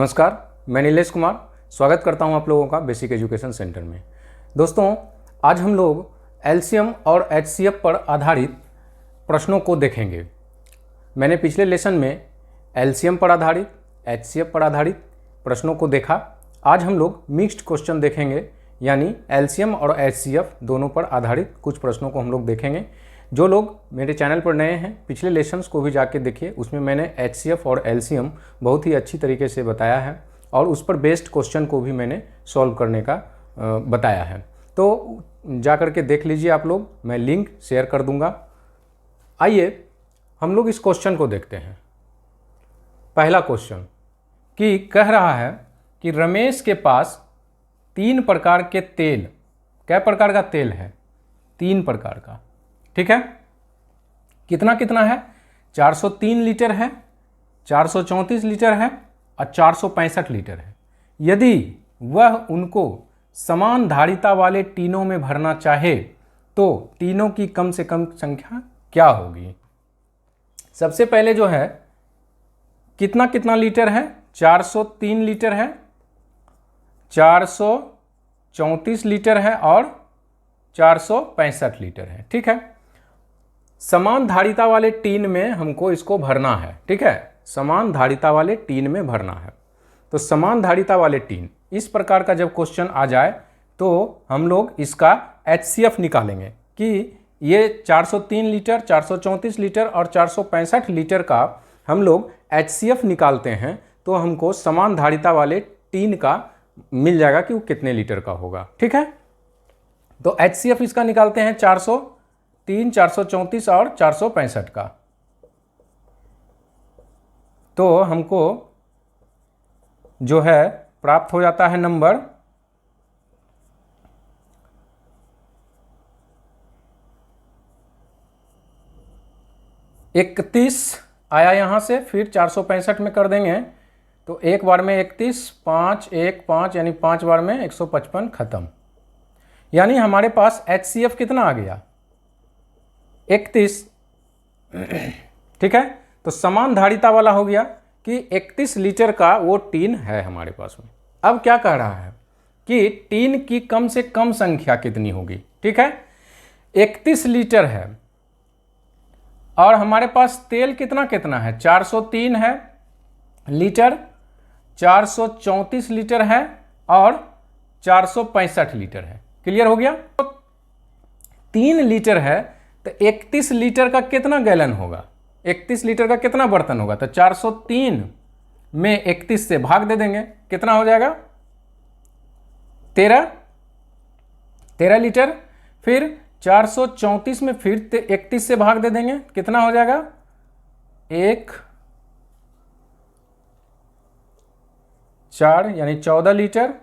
नमस्कार, मैं नीलेश कुमार स्वागत करता हूं आप लोगों का बेसिक एजुकेशन सेंटर में। दोस्तों, आज हम लोग एलसीएम और एचसीएफ पर आधारित प्रश्नों को देखेंगे। मैंने पिछले लेसन में एलसीएम पर आधारित, एचसीएफ पर आधारित प्रश्नों को देखा। आज हम लोग मिक्स्ड क्वेश्चन देखेंगे, यानी एलसीएम और एचसीएफ दोनों पर आधारित कुछ प्रश्नों को हम लोग देखेंगे। जो लोग मेरे चैनल पर नए हैं, पिछले लेसन्स को भी जाके देखिए, उसमें मैंने एचसीएफ और एलसीएम बहुत ही अच्छी तरीके से बताया है और उस पर बेस्ड क्वेश्चन को भी मैंने सॉल्व करने का बताया है। तो जा कर के देख लीजिए आप लोग, मैं लिंक शेयर कर दूंगा। आइए हम लोग इस क्वेश्चन को देखते हैं। पहला क्वेश्चन कि कह रहा है कि रमेश के पास 3 प्रकार के तेल, क्या प्रकार का तेल है? 3 प्रकार का, ठीक है। कितना कितना है? 403 लीटर है, 434 लीटर है और 465 लीटर है। यदि वह उनको समान धारिता वाले टीनों में भरना चाहे तो टीनों की कम से कम संख्या क्या होगी? सबसे पहले जो है कितना कितना लीटर है? 403 लीटर है, 434 लीटर है और 465 लीटर है, ठीक है। समान धारिता वाले टीन में हमको इसको भरना है, ठीक है। समान धारिता वाले टीन में भरना है। तो समान धारिता वाले टीन, इस प्रकार का जब क्वेश्चन आ जाए तो हम लोग इसका एचसीएफ निकालेंगे कि ये 403 लीटर, 434 लीटर और 465 लीटर का हम लोग एचसीएफ निकालते हैं तो हमको समान धारिता वाले टीन का मिल जाएगा कि वो कितने लीटर का होगा, ठीक है। तो एचसीएफ इसका निकालते हैं 403, 434 और 465 का। तो हमको जो है प्राप्त हो जाता है नंबर 31 आया यहाँ से, फिर 465 में कर देंगे तो एक बार में 31, 5, 1, 5 यानी 5 बार में 155 खत्म। यानी हमारे पास एचसीएफ कितना आ गया? 31, ठीक है। तो समान धारिता वाला हो गया कि 31 लीटर का वो टीन है हमारे पास में। अब क्या कह रहा है कि टीन की कम से कम संख्या कितनी होगी, ठीक है। 31 लीटर है और हमारे पास तेल कितना कितना है? 403 है लीटर, 434 लीटर है और 465 लीटर है। क्लियर हो गया? तो 3 लीटर है तो 31 लीटर का कितना गैलन होगा? 31 लीटर का कितना बर्तन होगा? तो 403 में 31 से भाग दे देंगे, कितना हो जाएगा? 13 लीटर। फिर 434 में फिर 31 से भाग दे देंगे, कितना हो जाएगा? 4 यानी 14 लीटर।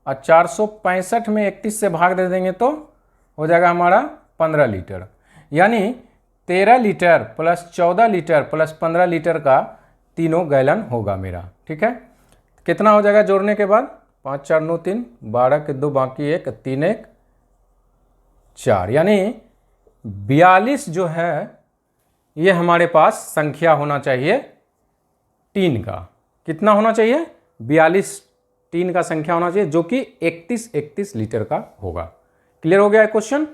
और 465 में 31 से भाग दे देंगे तो हो जाएगा हमारा 15 लीटर। यानी 13 litre plus 14 litre plus 15 litre का तीनों गैलन होगा मेरा, ठीक है। कितना हो जाएगा जोड़ने के बाद? 5 4 9 3, 12 के 2 बाकी 1, 3 1 4, यानी 42 जो है ये हमारे पास संख्या होना चाहिए टीन का। कितना होना चाहिए? 42 टीन का संख्या होना चाहिए, जो कि 31 लीटर का होगा। क्लियर हो गया है क्वेश्चन?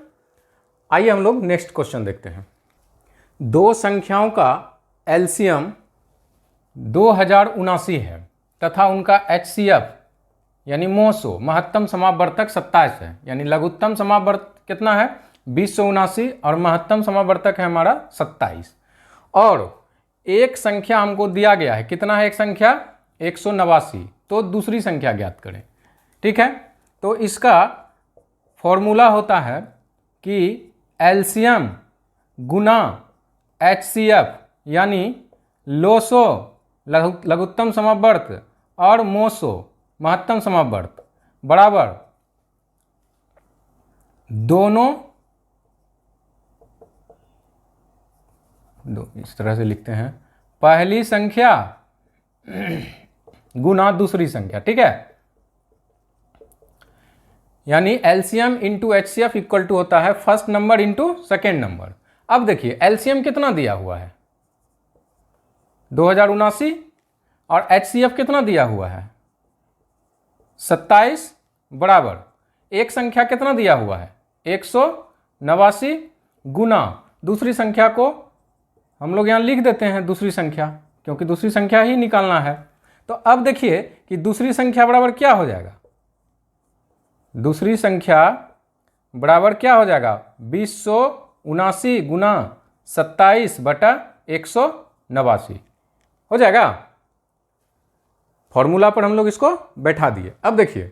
आइए हम लोग नेक्स्ट क्वेश्चन देखते हैं। दो संख्याओं का एलसीएम 2079 है तथा उनका एचसीएफ यानी मोसो महत्तम समावर्तक 27 है। यानी लघुत्तम समावर्तक कितना है? 2079 और महत्तम समावर्तक है हमारा 27। और एक संख्या हमको दिया गया है, कितना है एक संख्या? 189। तो दूसरी संख्या ज्ञात करें, ठीक है। तो इसका फॉर्मूला होता है कि एलसीएम गुना एचसीएफ यानी लोसो लघुत्तम समावर्त और मोसो महत्तम समावर्त बराबर दोनों, इस तरह से लिखते हैं, पहली संख्या गुना दूसरी संख्या, ठीक है। यानी LCM into HCF equal to होता है first number into second number. अब देखिए एलसीएम कितना दिया हुआ है? 2079 और HCF कितना दिया हुआ है 27 बराबर एक संख्या कितना दिया हुआ है 189 गुना दूसरी संख्या को हम लोग यहाँ लिख देते हैं दूसरी संख्या, क्योंकि दूसरी संख्या ही निकालना है। तो अब देखिए कि दूसरी संख्या बराबर क्या हो जाएगा, दूसरी संख्या बराबर क्या हो जाएगा 2079 गुना 27 बटा 189 हो जाएगा। फॉर्मूला पर हम लोग इसको बैठा दिए। अब देखिए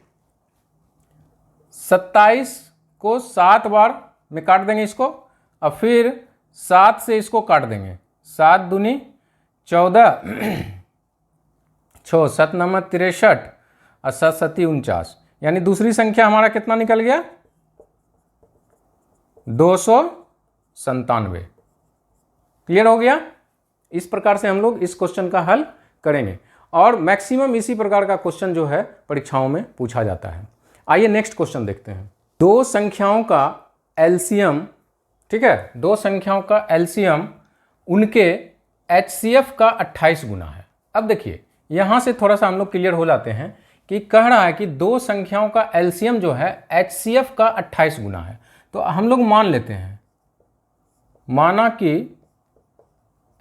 27 को 7 बार में काट देंगे इसको, और फिर 7 से इसको काट देंगे, 7 दूनी 14 6 7 9 63 और 7 7 49, यानी दूसरी संख्या हमारा कितना निकल गया 297। क्लियर हो गया। इस प्रकार से हम लोग इस क्वेश्चन का हल करेंगे और मैक्सिमम इसी प्रकार का क्वेश्चन जो है परीक्षाओं में पूछा जाता है। आइए नेक्स्ट क्वेश्चन देखते हैं। दो संख्याओं का एलसीएम, ठीक है, दो संख्याओं का एलसीएम उनके HCF का 28 गुना है। अब देखिए यहाँ से थोड़ा सा हम लोग क्लियर हो जाते हैं कि कह रहा है कि दो संख्याओं का एलसीएम जो है HCF का 28 गुना है। तो हम लोग मान लेते हैं, माना कि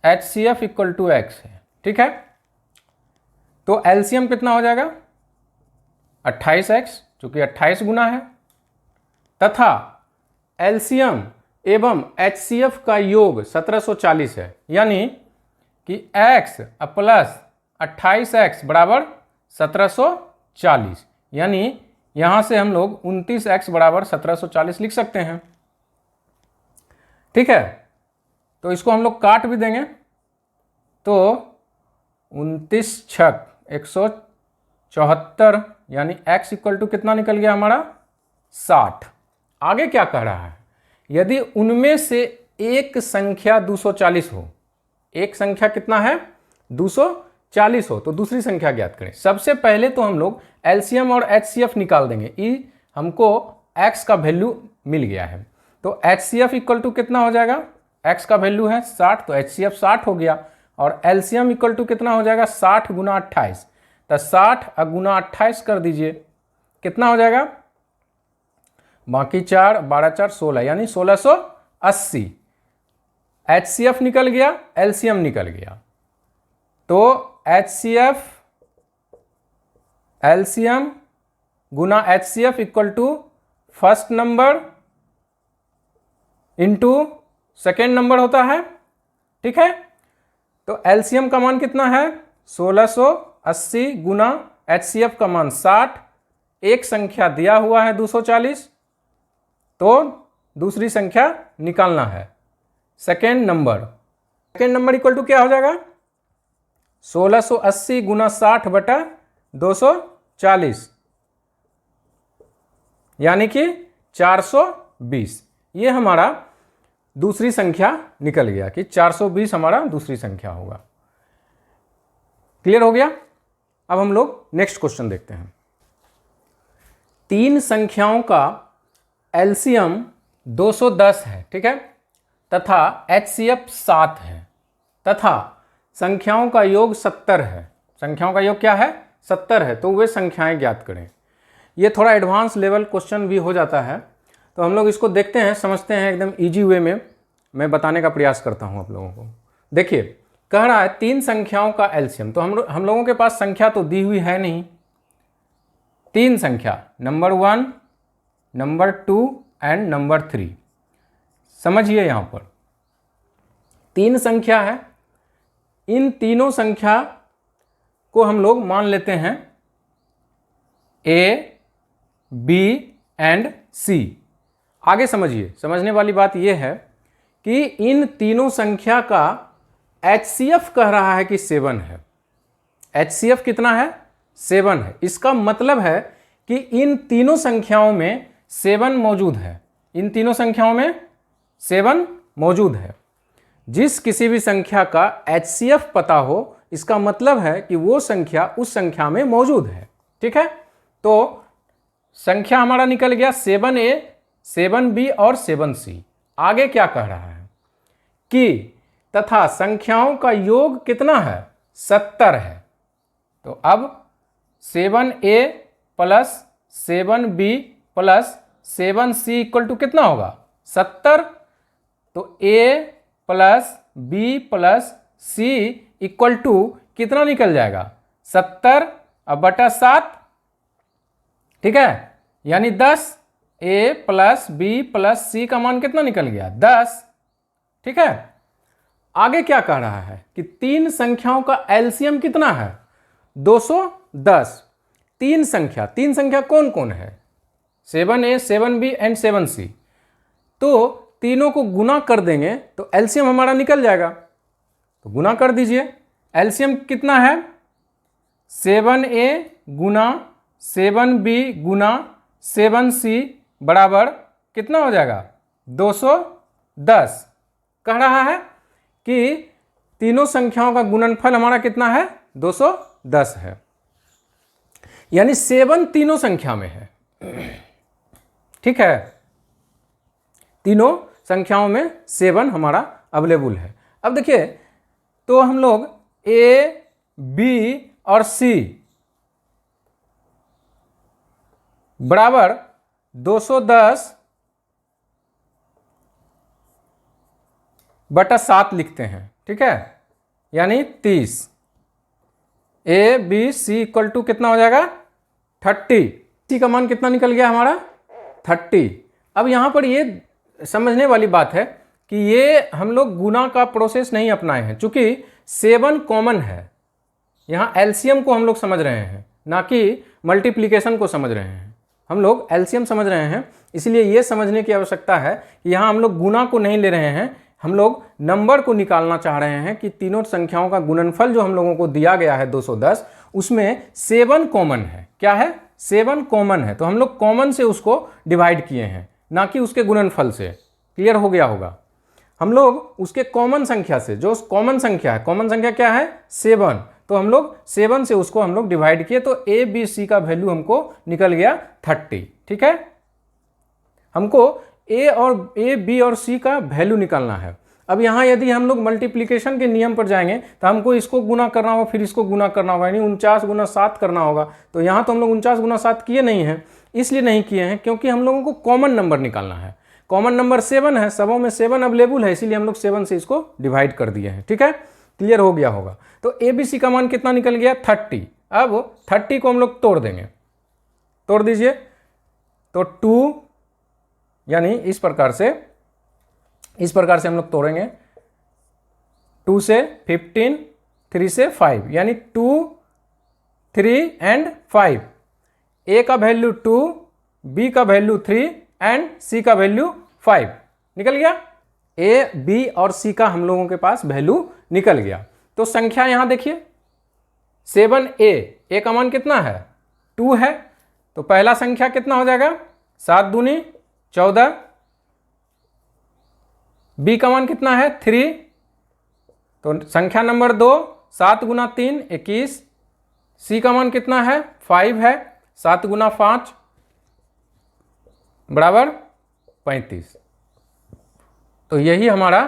HCF इक्वल टू X है, ठीक है। तो एलसीएम कितना हो जाएगा 28X, चूंकि 28 गुना है, तथा एलसीएम एवं HCF का योग 1740 है, यानी कि X प्लस 28X बराबर 1740, यानी यहां से हम लोग 29X बराबर 1740 लिख सकते हैं, ठीक है। तो इसको हम लोग काट भी देंगे, तो 29 छक 174, यानी X इक्वल टू कितना निकल गया हमारा 60। आगे क्या कह रहा है, यदि उनमें से एक संख्या 240 हो, एक संख्या कितना है 240 हो, तो दूसरी संख्या ज्ञात करें। सबसे पहले तो हम लोग एलसीएम और HCF निकाल देंगे। ई हमको X का वैल्यू मिल गया है, तो HCF इक्वल टू कितना हो जाएगा, X का वैल्यू है 60, तो HCF 60 हो गया, और एलसीएम इक्वल टू कितना हो जाएगा 60 गुना 28, तो 60 गुना 28 कर दीजिए, कितना हो जाएगा, बाकी 4 12 4 16, यानी 1680। HCF निकल गया, LCM निकल गया, तो HCF LCM गुना HCF equal to first number into second number होता है, ठीक है। तो LCM का मान कितना है 1680 गुना HCF का मान 60, एक संख्या दिया हुआ है 240, तो दूसरी संख्या निकालना है second number. Second number equal to क्या हो जाएगा 1680 गुना 60 बटा 240, यानी कि 420। ये हमारा दूसरी संख्या निकल गया कि 420 हमारा दूसरी संख्या होगा। क्लियर हो गया। अब हम लोग नेक्स्ट क्वेश्चन देखते हैं। तीन संख्याओं का एलसीएम 210 है, ठीक है, तथा HCF 7 है, तथा संख्याओं का योग 70 है। संख्याओं का योग क्या है 70 है, तो वे संख्याएं ज्ञात करें। ये थोड़ा एडवांस लेवल क्वेश्चन भी हो जाता है, तो हम लोग इसको देखते हैं, समझते हैं, एकदम इजी वे में मैं बताने का प्रयास करता हूं आप लोगों को। देखिए कह रहा है तीन संख्याओं का एलसीएम, तो हम लोगों के पास संख्या तो दी हुई है नहीं, तीन संख्या नंबर 1, नंबर 2 एंड नंबर 3। समझिए यहां पर तीन संख्या है, इन तीनों संख्या को हम लोग मान लेते हैं A, B एंड C। आगे समझिए, समझने वाली बात यह है कि इन तीनों संख्या का HCF कह रहा है कि 7 है। HCF कितना है 7 है। इसका मतलब है कि इन तीनों संख्याओं में 7 मौजूद है, इन तीनों संख्याओं में 7 मौजूद है। जिस किसी भी संख्या का HCF पता हो, इसका मतलब है कि वो संख्या उस संख्या में मौजूद है, ठीक है। तो संख्या हमारा निकल गया 7A, 7B और 7C। आगे क्या कह रहा है कि तथा संख्याओं का योग कितना है 70 है, तो अब 7a plus 7b plus 7c equal to कितना होगा 70। तो a plus b plus c equal to कितना निकल जाएगा 70 अब बटा 7, ठीक है, यानी 10। a plus b plus c का मान कितना निकल गया 10, ठीक है। आगे क्या कह रहा है कि तीन संख्याओं का एलसीएम कितना है 210। तीन संख्या कौन कौन है 7a 7b एंड 7c। तो तीनों को गुना कर देंगे तो एलसीएम हमारा निकल जाएगा। तो गुना कर दीजिए, एलसीएम कितना है 7a गुना 7b गुना 7c बराबर कितना हो जाएगा 210। कह रहा है कि तीनों संख्याओं का गुणनफल हमारा कितना है 210 है, यानी 7 तीनों संख्या में है, ठीक है। तीनों संख्याओं में 7 हमारा अवेलेबल है। अब देखिए, तो हम लोग a, b और c बराबर 210 बटा 7 लिखते हैं, ठीक है, यानी 30। a, b, c equal to कितना हो जाएगा 30। c का मान कितना निकल गया हमारा 30। अब यहाँ पर ये समझने वाली बात है कि ये हम लोग गुना का प्रोसेस नहीं अपनाए हैं, चूंकि 7 कॉमन है। यहाँ एलसीएम को हम लोग समझ रहे हैं, ना कि मल्टीप्लिकेशन को समझ रहे हैं। हम लोग एलसीएम समझ रहे हैं, इसलिए ये समझने की आवश्यकता है कि यहाँ हम लोग गुना को नहीं ले रहे हैं, हम लोग नंबर को निकालना चाह रहे हैं कि तीनों संख्याओं का गुणनफल जो हम लोगों को दिया गया है 210, उसमें 7 कॉमन है। क्या है 7 कॉमन है, तो हम लोग कॉमन से उसको डिवाइड किए हैं, ना कि उसके गुणनफल से। क्लियर हो गया होगा। हम लोग उसके कॉमन संख्या से, जो कॉमन संख्या है, कॉमन संख्या क्या है 7, तो हम लोग 7 से उसको हम लोग डिवाइड किए, तो ए बी सी का वैल्यू हमको निकल गया 30, ठीक है। हमको ए बी और सी का वैल्यू निकालना है। अब यहाँ यदि हम लोग मल्टीप्लिकेशन के नियम पर जाएंगे तो हमको इसको गुना करना होगा, फिर इसको गुना करना होगा, यानी 49 गुना 7 करना होगा। तो यहाँ तो हम लोग 49 गुना 7 किए नहीं हैं, इसलिए नहीं किए हैं क्योंकि हम लोगों को कॉमन नंबर निकालना है। कॉमन नंबर 7 है, सबों में 7 अवेलेबल है, इसीलिए हम लोग 7 से इसको डिवाइड कर दिए हैं, ठीक है। क्लियर हो गया होगा। तो ए बी सी का मान कितना निकल गया 30। अब 30 को हम लोग तोड़ देंगे, तोड़ दीजिए। तो 2 यानी इस प्रकार से हम लोग तोड़ेंगे। 2 से 15, 3 से 5, यानी 2, 3 एंड 5। ए का वैल्यू 2, बी का वैल्यू 3 एंड सी का वैल्यू 5 निकल गया। ए बी और सी का हम लोगों के पास वैल्यू निकल गया। तो संख्या यहां देखिए 7a, ए का मान कितना है 2 है, तो पहला संख्या कितना हो जाएगा 7 दूनी 14। बी का मान कितना है 3, तो संख्या नंबर 2 7 गुना 3 21। सी का मान कितना है 5 है, 7 गुना 5 बराबर 35। तो यही हमारा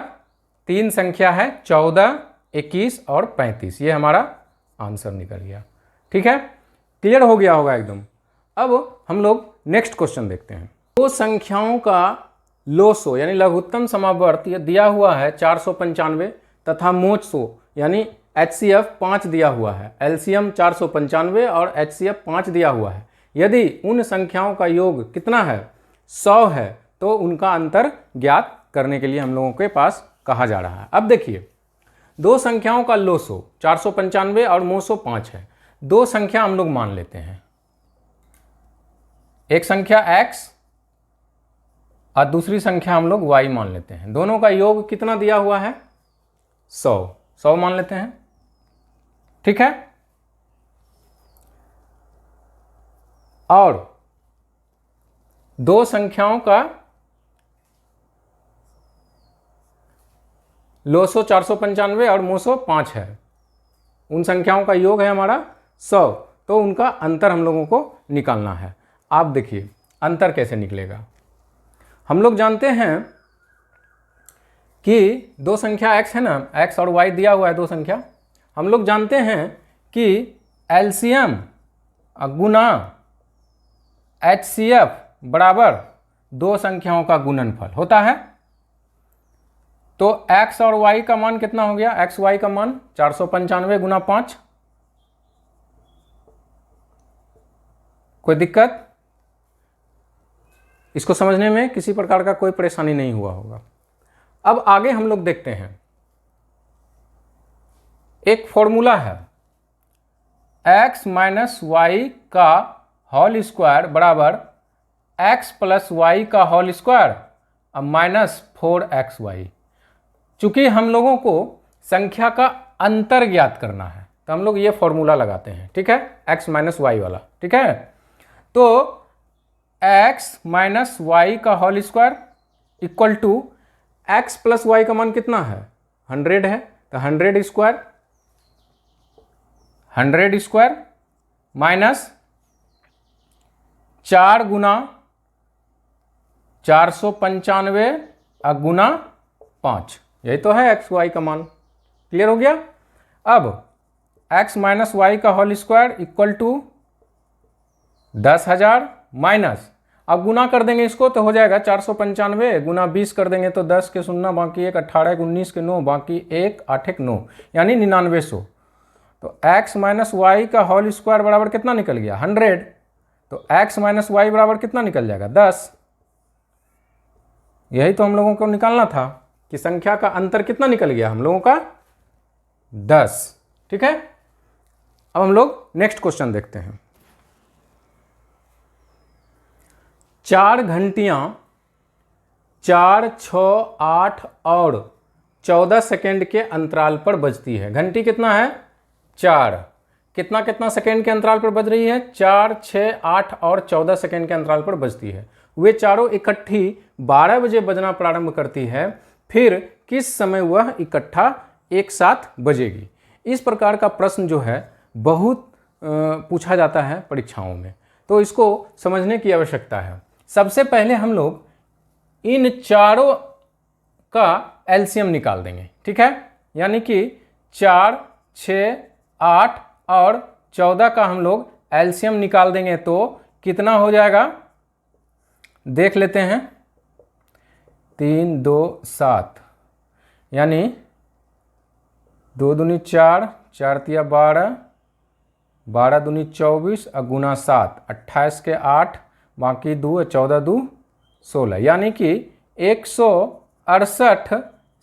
तीन संख्या है 14, 21 और 35। ये हमारा आंसर निकल गया, ठीक है। क्लियर हो गया होगा एकदम। अब हम लोग नेक्स्ट क्वेश्चन देखते हैं। दो संख्याओं का लोसो यानी लघुत्तम समावर्त ये दिया हुआ है 495 तथा मोचसो यानी HCF 5 दिया हुआ है। एलसीएम 495 और HCF 5 दिया हुआ है। यदि उन संख्याओं का योग कितना है 100 है, तो उनका अंतर ज्ञात करने के लिए हम लोगों के पास कहा जा रहा है। अब देखिए, दो संख्याओं का लोसो 495 और मोसो 5 है। दो संख्या हम लोग मान लेते हैं, एक संख्या x और दूसरी संख्या हम लोग y मान लेते हैं। दोनों का योग कितना दिया हुआ है 100 मान लेते हैं, ठीक है। और दो संख्याओं का लोसो 495 और मोसो 5 है। उन संख्याओं का योग है हमारा 100, तो उनका अंतर हम लोगों को निकालना है। आप देखिए अंतर कैसे निकलेगा। हम लोग जानते हैं कि दो संख्या x है ना, x और y दिया हुआ है दो संख्या। हम लोग जानते हैं कि एलसीएम गुना HCF बराबर दो संख्याओं का गुणनफल होता है। तो x और y का मान कितना हो गया, x y का मान 495 गुना 5। कोई दिक्कत? इसको समझने में किसी प्रकार का कोई परेशानी नहीं हुआ होगा। अब आगे हम लोग देखते हैं, एक फॉर्मूला है x माइनस वाई का होल स्क्वायर बराबर x प्लस वाई का होल स्क्वायर अब माइनस 4xy। चूंकि हम लोगों को संख्या का अंतर ज्ञात करना है तो हम लोग ये फॉर्मूला लगाते हैं, ठीक है, x माइनस वाई वाला, ठीक है। तो x माइनस वाई का whole square equal to x plus y का मान कितना है, 100 है, तो 100 स्क्वायर माइनस 4 गुना 495 गुना 5, यही तो है x y का मान। क्लियर हो गया? अब x माइनस वाई का whole square equal to 10,000 minus, अब गुना कर देंगे इसको तो हो जाएगा 495 गुना 20 कर देंगे तो 10 के 0 बाकी 1, 18 के 19 के 9 बाकी 1, 8 के 9 यानी 9900। तो x माइनस वाई का होल स्क्वायर बराबर कितना निकल गया, 100। तो x माइनस वाई बराबर कितना निकल जाएगा, 10। यही तो हम लोगों को निकालना था कि संख्या का अंतर कितना निकल गया हम लोगों का, 10। ठीक है, अब हम लोग नेक्स्ट क्वेश्चन देखते हैं। 4 घंटियां 4, 6, 8 और 14 सेकेंड के अंतराल पर बजती है। घंटी कितना है, 4, कितना कितना सेकेंड के अंतराल पर बज रही है, 4, 6, 8 और 14 सेकेंड के अंतराल पर बजती है। वे चारों इकट्ठी 12 बजे बजना प्रारंभ करती है, फिर किस समय वह इकट्ठा एक साथ बजेगी। इस प्रकार का प्रश्न जो है बहुत पूछा जाता है परीक्षाओं में, तो इसको समझने की आवश्यकता है। सबसे पहले हम लोग इन चारों का एलसीएम निकाल देंगे, ठीक है, यानी कि 4, 6, 8 और 14 का हम लोग एलसीएम निकाल देंगे तो कितना हो जाएगा, देख लेते हैं। 3, 2, 7 यानी 2 दूनी 4, 4 तिया 12, 12 दूनी 24 और गुना 7, 28 के 8 बाकी 2, 14 2 16 यानी कि 168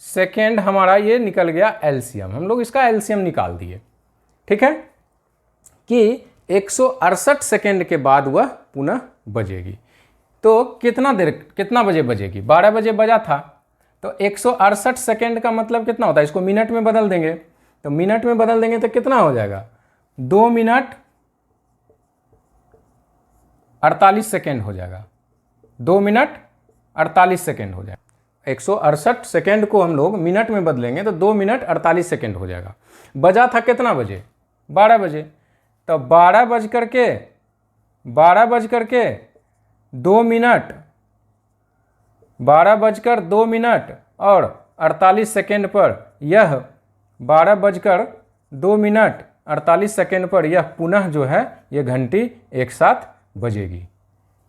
सेकेंड हमारा ये निकल गया एलसीएम। हम लोग इसका एलसीएम निकाल दिए, ठीक है, कि 168 सेकेंड के बाद वह पुनः बजेगी। तो कितना बजे बजेगी, 12 बजे बजा था, तो 168 सेकेंड का मतलब कितना होता है, इसको मिनट में बदल देंगे, तो मिनट में बदल देंगे तो कितना हो जाएगा, 2 मिनट 48 सेकेंड हो जाएगा, 2 मिनट 48 सेकेंड हो जाएगा। 168 सेकेंड को हम लोग मिनट में बदलेंगे तो 2 मिनट 48 सेकेंड हो जाएगा। बजा था कितना बजे, 12 बजे, तो 12 बज करके 2 मिनट, 12 बजकर 2 मिनट और 48 सेकेंड पर यह 12 बजकर 2 मिनट 48 सेकेंड पर यह पुनः जो है यह घंटी एक साथ बजेगी।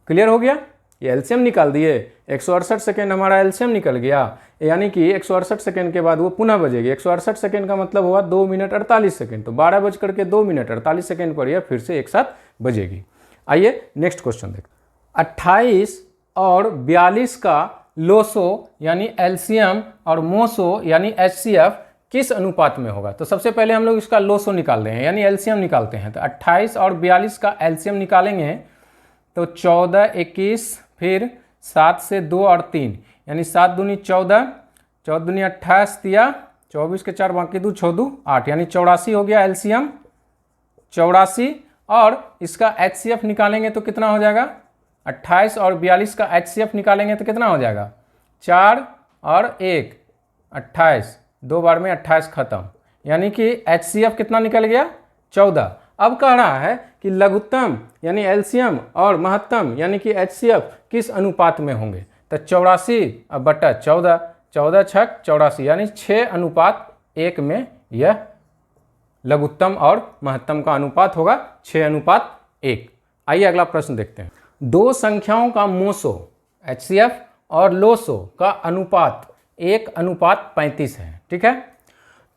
क्लियर हो गया, ये एलसीएम निकाल दिए, 168 सेकेंड हमारा एलसीएम निकल गया, यानी कि 168 सेकेंड के बाद वो पुनः बजेगी। 168 सेकेंड का मतलब हुआ 2 मिनट 48 सेकेंड, तो 12 बज करके 2 मिनट 48 सेकेंड पर यह फिर से एक साथ बजेगी। आइए नेक्स्ट क्वेश्चन देखते हैं। 28 और 42 का लोसो यानी एलसीएम और मोसो यानी एचसीएफ किस अनुपात में होगा। तो सबसे पहले हम लोग इसका लोसो निकाल रहे हैं यानी एलसीएम निकालते हैं। तो 28 और 42 का एलसीएम निकालेंगे तो 14, 21, फिर 7 से 2 और 3 यानी 7 दूनी 14, 14 दूनी 28 दिया, 24 के 4 बाकी 2, 6 2 8 यानी 84 हो गया एलसीएम, 84। और इसका एचसीएफ निकालेंगे तो कितना हो जाएगा, 28 और 42 का एचसीएफ निकालेंगे तो कितना हो जाएगा, 4 और 1 28, 2 बार में 28 खत्म, यानी कि एचसीएफ कितना निकल गया, 14। अब कह रहा है कि लघुत्तम यानी एलसीएम और महत्तम यानी कि एचसीएफ किस अनुपात में होंगे। तो 84 बटा 14, 14 छक 84 यानी 6:1 में यह लघुत्तम और महत्तम का अनुपात होगा 6:1। आइए अगला प्रश्न देखते हैं। दो संख्याओं का मोसो HCF और लोसो का अनुपात 1:35 है, ठीक है,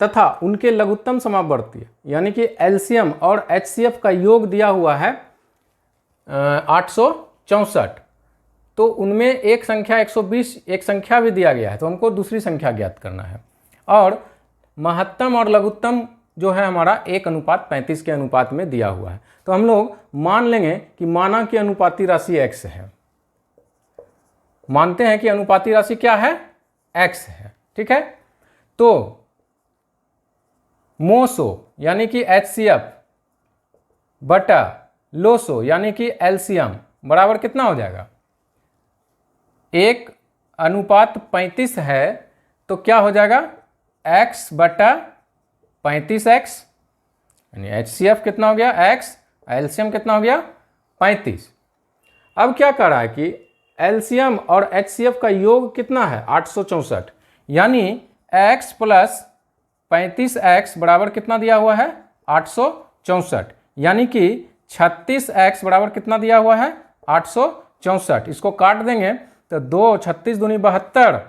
तथा उनके लघुत्तम समावर्ती यानी कि LCM और HCF का योग दिया हुआ है 864। तो उनमें एक संख्या 120, एक संख्या भी दिया गया है, तो हमको दूसरी संख्या ज्ञात करना है। और महत्तम और लघुत्तम जो है हमारा 1:35 के अनुपात में दिया हुआ है। तो हम लोग मान लेंगे कि माना कि अनुपाती राशि x है, मानते हैं कि अनुपाती राशि क्या है, x है, ठीक है। तो मोसो यानी कि HCF बटा लोसो यानी कि LCM बराबर कितना हो जाएगा, 1:35 है, तो क्या हो जाएगा x बटा 35x, यानी HCF कितना हो गया x, LCM कितना हो गया 35। अब क्या कर रहा है कि LCM और HCF का योग कितना है 864, यानी x प्लस 35x बराबर कितना दिया हुआ है 864, यानी कि 36x बराबर कितना दिया हुआ है 864। इसको काट देंगे तो 2 36 दूनी 72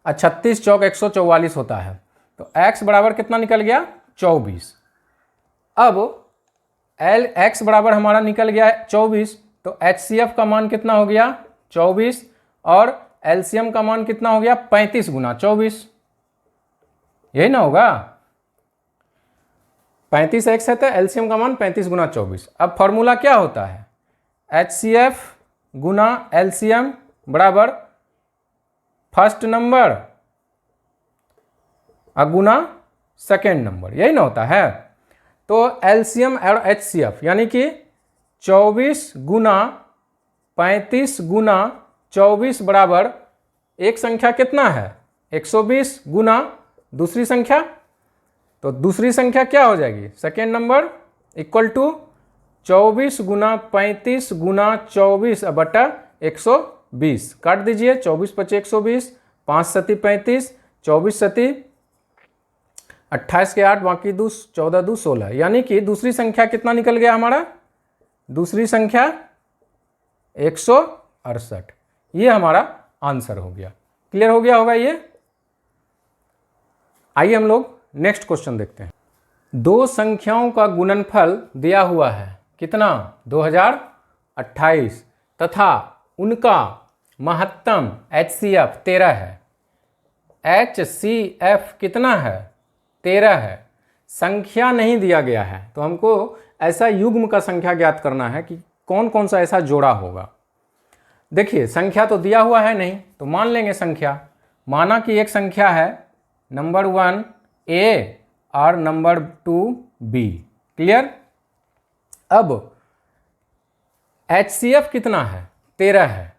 और 36 चौक 144 होता है। तो x बराबर कितना निकल गया 24। अब x बराबर हमारा निकल गया है 24, तो HCF का मान कितना हो गया 24 और LCM का मान कितना हो गया 35 गुना 24, यही ना होगा, 35x है तो LCM का मान 35 गुना 24। अब फॉर्मूला क्या होता है, HCF गुना LCM बराबर फर्स्ट नंबर गुना सेकेंड नंबर, यही ना होता है। तो LCM और HCF यानी कि 24 गुना 35 गुना 24 बराबर एक संख्या कितना है 120 गुना दूसरी संख्या, तो दूसरी संख्या क्या हो जाएगी सेकेंड नंबर इक्वल टू 24 गुना 35 गुना 24 बटा 120। काट दीजिए, 24 × 120, 5 × 35, 24 × 28 के 8 बाकी 2 14 2 16, यानी कि दूसरी संख्या कितना निकल गया हमारा, दूसरी संख्या 168। ये हमारा आंसर हो गया। क्लियर हो गया होगा ये। आइए हम लोग नेक्स्ट क्वेश्चन देखते हैं। दो संख्याओं का गुणनफल दिया हुआ है कितना 2028 तथा उनका महत्तम HCF 13 है, HCF कितना है 13 है, संख्या नहीं दिया गया है, तो हमको ऐसा युग्म का संख्या ज्ञात करना है कि कौन कौन सा ऐसा जोड़ा होगा। देखिए संख्या तो दिया हुआ है नहीं, तो मान लेंगे संख्या, माना कि एक संख्या है नंबर 1 A और नंबर 2 B। क्लियर। अब HCF कितना है 13 है,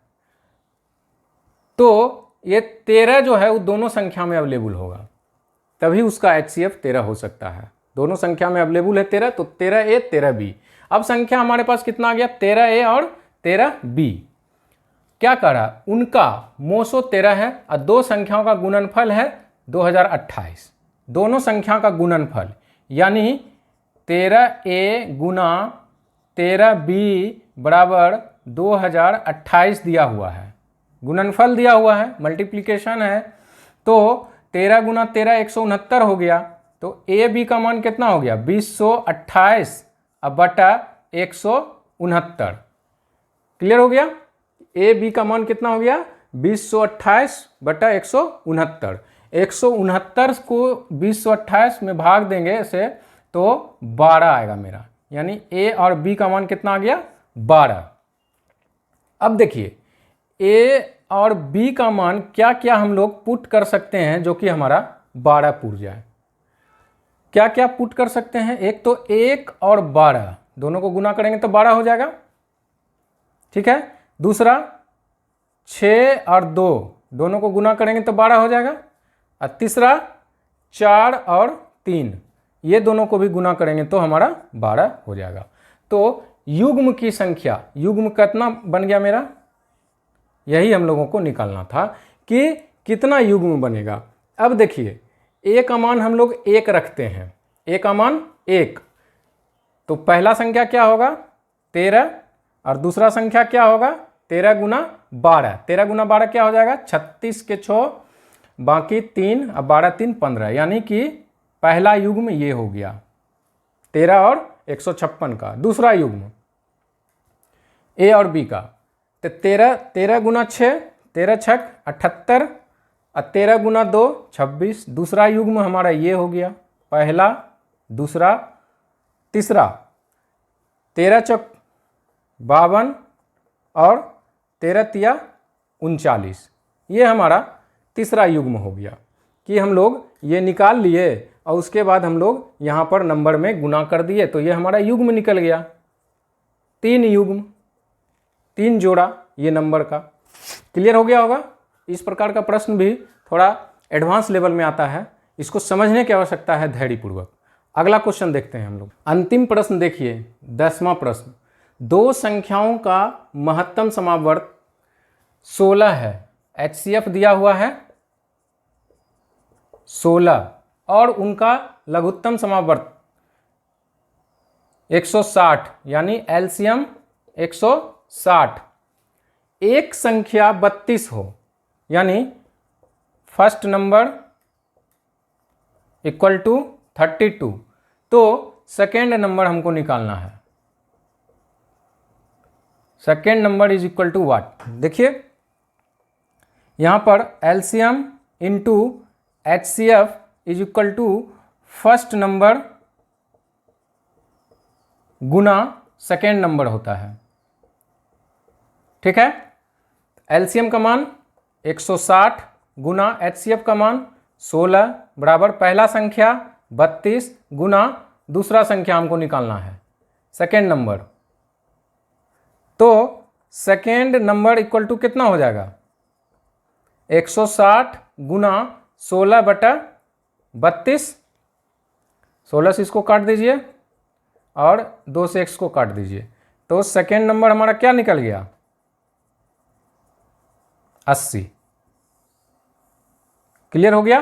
तो ये 13 जो है वो दोनों संख्या में अवेलेबल होगा, तभी उसका HCF 13 हो सकता है। दोनों संख्या में अवेलेबल है 13, तो 13A 13B। अब संख्या हमारे पास कितना आ गया 13A और 13B। क्या करा, उनका मोसो 13 है और दो संख्याओं का गुणनफल है 2028। दोनों संख्या का गुणनफल यानी 13A गुना 13B बराबर 2028 दिया हुआ है, गुणनफल दिया हुआ है, मल्टीप्लिकेशन है। तो 13 गुना 13 169 हो गया, तो AB का मान कितना हो गया 2028 बटा 169। क्लियर हो गया। AB का मान कितना हो गया 2028 बटा 169। 169 को 2028 में भाग देंगे ऐसे तो 12 आएगा मेरा, यानी A और B का मान कितना आ गया 12। अब देखिए A और B का मान क्या क्या हम लोग पुट कर सकते हैं जो कि हमारा 12 पुट जाए। क्या क्या पुट कर सकते हैं, एक तो 1 और 12 दोनों को गुना करेंगे तो 12 हो जाएगा, ठीक है। दूसरा 6 और 2 दोनों को गुना करेंगे तो 12 हो जाएगा। और तीसरा 4 और 3 ये दोनों को भी गुना करेंगे तो हमारा 12 हो जाएगा। तो युग्म की संख्या, युग्म कितना बन गया मेरा, यही हम लोगों को निकालना था कि कितना युग्म बनेगा। अब देखिए A का मान हम लोग 1 रखते हैं, ए का मान 1, तो पहला संख्या क्या होगा 13 और दूसरा संख्या क्या होगा 13 गुना 12। 13 गुना 12 क्या हो जाएगा 36 के 6 बाकी 3 और 12 3 15, यानी कि पहला युग्म ये हो गया 13 और 156 का। दूसरा युग्म ए और बी का, तो 13 गुना 6 13 छक 78 और 13 गुना 2 26। दूसरा युग्म हमारा ये हो गया, पहला दूसरा तीसरा 13 चौक 52 और 13 तिया 39, ये हमारा तीसरा युग्म हो गया कि हम लोग ये निकाल लिए और उसके बाद हम लोग यहाँ पर नंबर में गुना कर दिए, तो ये हमारा युग्म निकल गया। 3 युग्म, 3 जोड़ा ये नंबर का। क्लियर हो गया होगा। इस प्रकार का प्रश्न भी थोड़ा एडवांस लेवल में आता है, इसको समझने की आवश्यकता है धैर्यपूर्वक। अगला क्वेश्चन देखते हैं हम लोग। अंतिम प्रश्न देखिए, 10वां प्रश्न। 2 संख्याओं का महत्तम समावर्त 16 है, HCF दिया हुआ है 16 और उनका लघुत्तम समावर्त 160, यानी एलसीएम 160। एक संख्या 32 हो, यानी फर्स्ट नंबर इक्वल टू 32, तो सेकेंड नंबर हमको निकालना है। Second number is equal to what? देखिए यहां पर LCM into HCF is equal to first number गुना सेकेंड नंबर होता है। ठीक है, एलसीएम का मान 160 गुना HCF का मान 16 बराबर पहला संख्या 32 गुना दूसरा संख्या हमको निकालना है सेकेंड नंबर। तो सेकेंड नंबर इक्वल टू कितना हो जाएगा 160 गुना 16 बटा 32। 16 से इसको काट दीजिए और 2 से x को काट दीजिए, तो सेकेंड नंबर हमारा क्या निकल गया 80। क्लियर हो गया।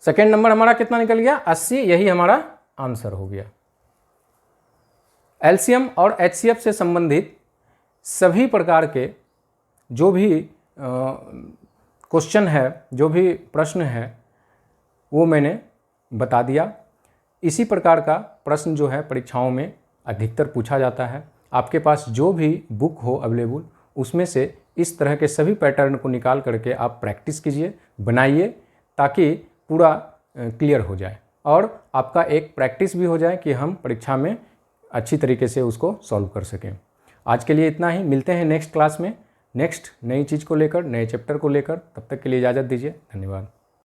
सेकेंड नंबर हमारा कितना निकल गया 80, यही हमारा आंसर हो गया। एलसीएम और HCF से संबंधित सभी प्रकार के जो भी क्वेश्चन है, जो भी प्रश्न है, वो मैंने बता दिया। इसी प्रकार का प्रश्न जो है परीक्षाओं में अधिकतर पूछा जाता है। आपके पास जो भी बुक हो अवेलेबल, उसमें से इस तरह के सभी पैटर्न को निकाल करके आप प्रैक्टिस कीजिए, बनाइए, ताकि पूरा क्लियर हो जाए और आपका एक प्रैक्टिस भी हो जाए कि हम परीक्षा में अच्छी तरीके से उसको सॉल्व कर सकें। आज के लिए इतना ही, मिलते हैं नेक्स्ट क्लास में नेक्स्ट नई चीज़ को लेकर, नए चैप्टर को लेकर। तब तक के लिए इजाज़त दीजिए, धन्यवाद।